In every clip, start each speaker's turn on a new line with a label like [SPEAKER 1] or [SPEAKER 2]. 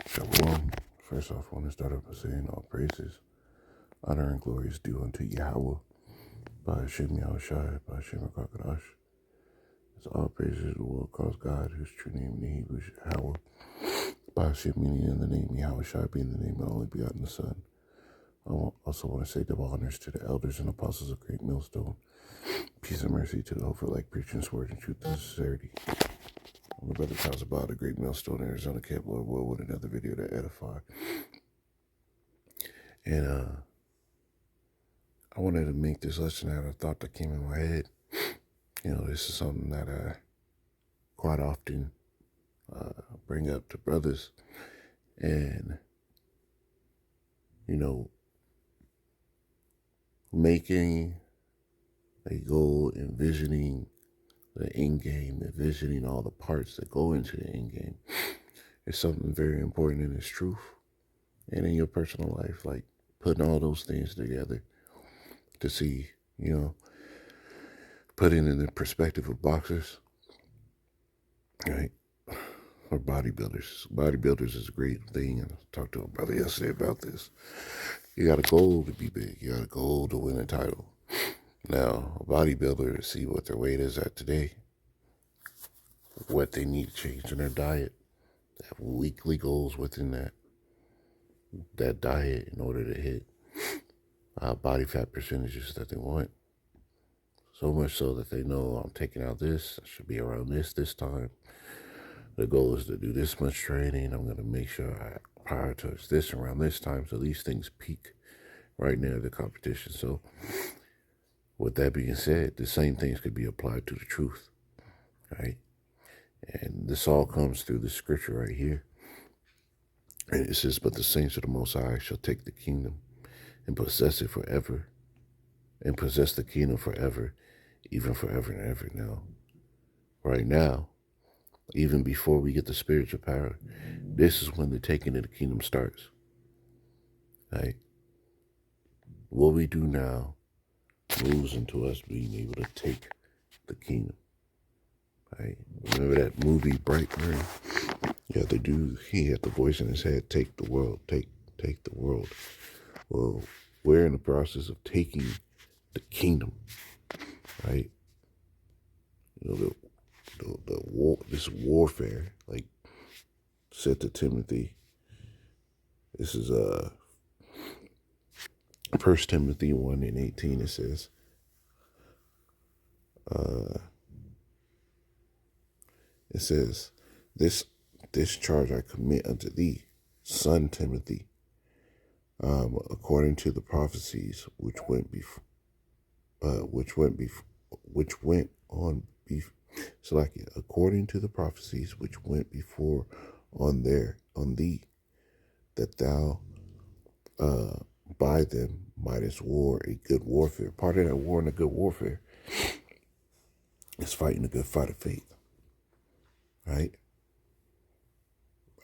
[SPEAKER 1] Shalom. First off, I want to start off by saying all praises, honor, and glory is due unto Yahweh, by Hashem Yahushai, by Hashem HaKadosh. It's all praises to the world calls God, whose true name in the Hebrew is Yahweh, by Hashem meaning in the name Yahushai being the name of the only begotten Son. I also want to say double honors to the elders and apostles of Great Millstone. Peace and mercy to the hopeful like preaching word and truth and sincerity. My brother tells about the Great Millstone, Arizona Camp Lord Will with another video to edify. And I wanted to make this lesson out of a thought that came in my head. This is something that I quite often bring up to brothers. And, making a goal, envisioning the end game, envisioning all the parts that go into the end game is something very important in its truth and in your personal life. Like putting all those things together to see, putting it in the perspective of boxers, right? Or bodybuilders. Bodybuilders is a great thing. I talked to a brother yesterday about this. You got a goal to be big. You got a goal to win a title. Now, a bodybuilder, to see what their weight is at today, what they need to change in their diet. They have weekly goals within that diet in order to hit body fat percentages that they want. So much so that they know I'm taking out this. I should be around this time. The goal is to do this much training. I'm going to make sure I prioritize this around this time so these things peak right near the competition. So with that being said, the same things could be applied to the truth, right? And this all comes through the scripture right here. And it says, but the saints of the Most High shall take the kingdom and possess it forever, and possess the kingdom forever, even forever and ever. Now, right now, even before we get the spiritual power, this is when the taking of the kingdom starts. Right? What we do now moves into us being able to take the kingdom. Right? Remember that movie Brightburn? Yeah, the dude, he had the voice in his head, take the world, take the world. Well, we're in the process of taking the kingdom, right? The war, this warfare, like said to Timothy, this is 1 Timothy 1:18. It says, this charge I commit unto thee, son Timothy, according to the prophecies which went according to the prophecies which went before on thee, that thou by them mightest war a good warfare. Part of that war and a good warfare is fighting a good fight of faith, right?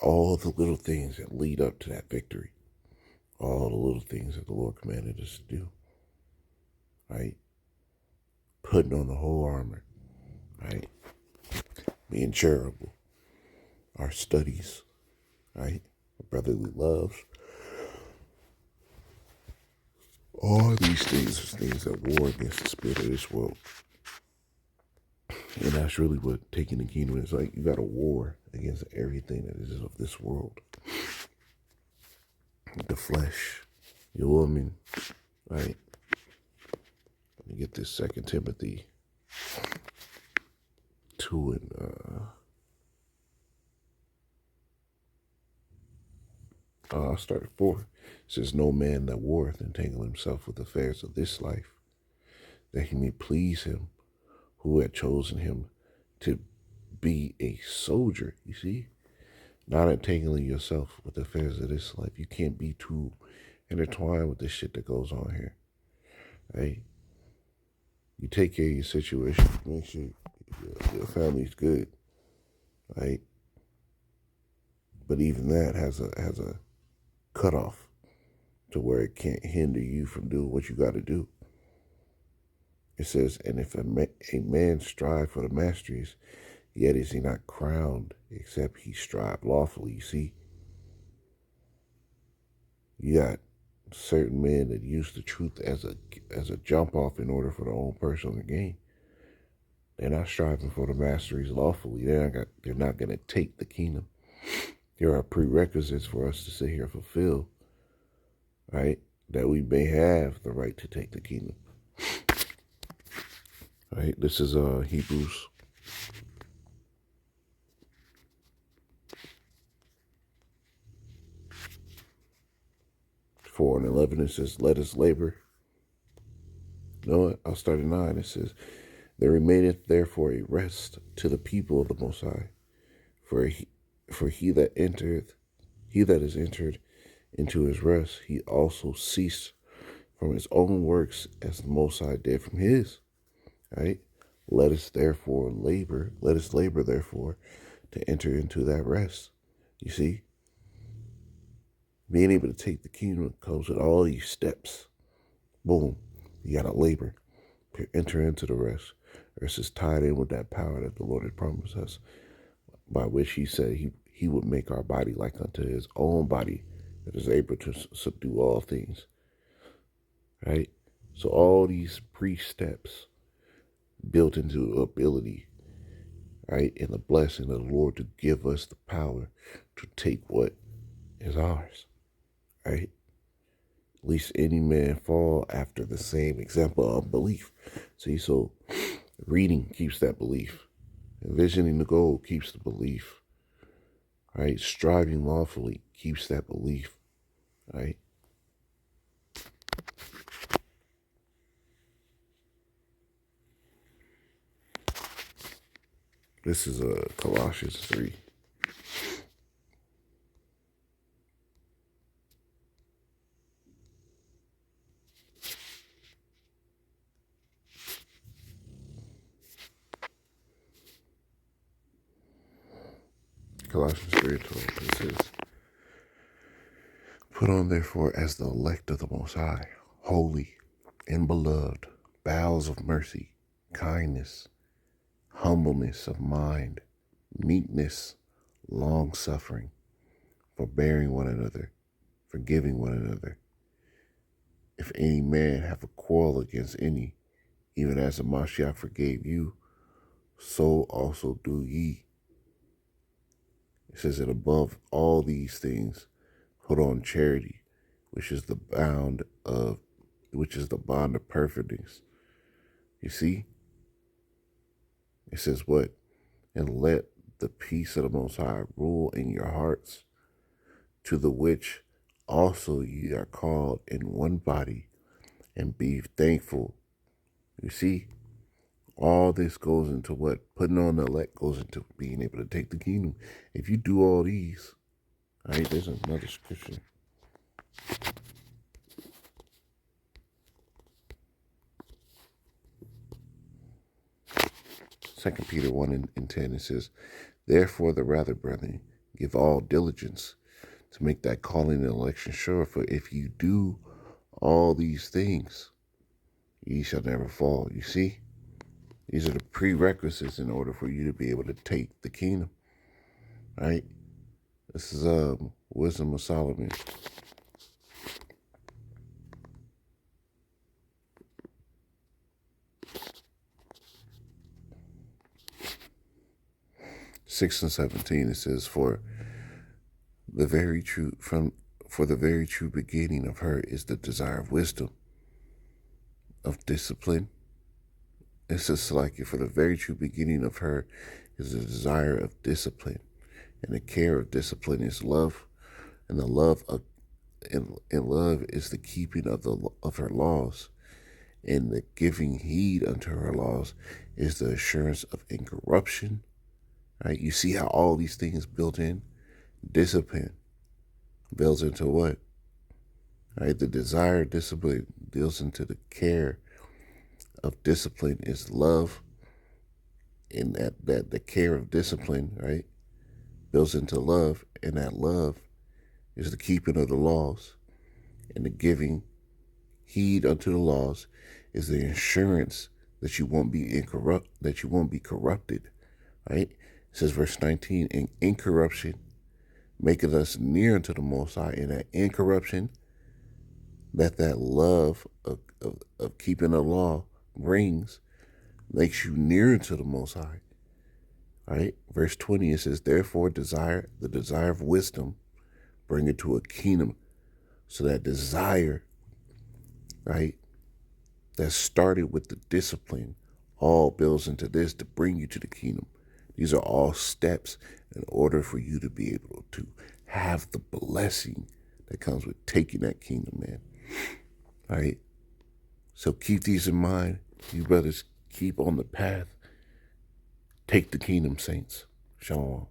[SPEAKER 1] All the little things that lead up to that victory, all the little things that the Lord commanded us to do, right? Putting on the whole armor, right? Being charitable, our studies, right? Brotherly love. All these things are things that war against the spirit of this world. And that's really what taking the kingdom is like. You got a war against everything that is of this world. The flesh, your woman, right? Let me get this 2 Timothy 2 and I'll start at 4. It says, no man that warreth entangle himself with affairs of this life, that he may please him who had chosen him to be a soldier. You see? Not entangling yourself with the affairs of this life. You can't be too intertwined with the shit that goes on here. Right? You take care of your situation. Make sure your family's good. Right? But even that has a cutoff to where it can't hinder you from doing what you got to do. It says, and if a man strive for the masteries, yet is he not crowned, except he strive lawfully. You see, You got certain men that use the truth as a jump off in order for their own personal gain. They're not striving for the masteries lawfully. They're not going to take the kingdom. There are prerequisites for us to sit here and fulfill, right? That we may have the right to take the kingdom. Right? This is Hebrews 4:11. It says, "Let us labor." No, I'll start at 9. It says, "There remaineth therefore a rest to the people of the Most High, for he that is entered into his rest, he also ceased from his own works as the Most High did from his." Right? Let us labor therefore to enter into that rest. You see, being able to take the kingdom comes with all these steps. Boom, you gotta labor to enter into the rest. Rest is tied in with that power that the Lord had promised us, by which he said he would make our body like unto his own body, that is able to subdue all things. Right? So all these pre-steps built into ability, right, and the blessing of the Lord to give us the power to take what is ours, right? Least any man fall after the same example of belief. See, so reading keeps that belief. Envisioning the goal keeps the belief, right? Striving lawfully keeps that belief, right? This is Colossians 3. Colossians 3:12. It says, "Put on therefore as the elect of the Most High, holy and beloved, bowels of mercy, kindness, humbleness of mind, meekness, long suffering, forbearing one another, forgiving one another. If any man have a quarrel against any, even as the Mashiach forgave you, so also do ye." It says that above all these things, put on charity, which is the bond of perfectness. You see? It says what? "And let the peace of the Most High rule in your hearts, to the which also ye are called in one body, and be thankful." You see? All this goes into what? Putting on the elect goes into being able to take the kingdom. If you do all these, all right, there's another scripture. Second Peter 1:10, it says, "Therefore the rather, brethren, give all diligence to make that calling and election sure. For if you do all these things, ye shall never fall." You see? These are the prerequisites in order for you to be able to take the kingdom. Right? This is Wisdom of Solomon. Six and 17, it says, For the very true beginning of her is the desire of wisdom, of discipline. It says like, for the very true beginning of her is the desire of discipline, and the care of discipline is love, and the love of and love is the keeping of her laws, and the giving heed unto her laws is the assurance of incorruption. Right? You see how all these things built in? Discipline builds into what? Right? The desire of discipline builds into the care of discipline is love, and that the care of discipline, right, builds into love, and that love is the keeping of the laws, and the giving heed unto the laws is the assurance that you won't be corrupted. Right? It says verse 19, "In incorruption maketh us near unto the Most High," and that incorruption that love of keeping the law brings makes you nearer to the Most High. Right? Verse 20, it says, therefore the desire of wisdom, bring it to a kingdom. So that desire, right, that started with the discipline, all builds into this to bring you to the kingdom. These are all steps in order for you to be able to have the blessing that comes with taking that kingdom, man. All right? So keep these in mind. You brothers keep on the path. Take the kingdom, saints. Shalom.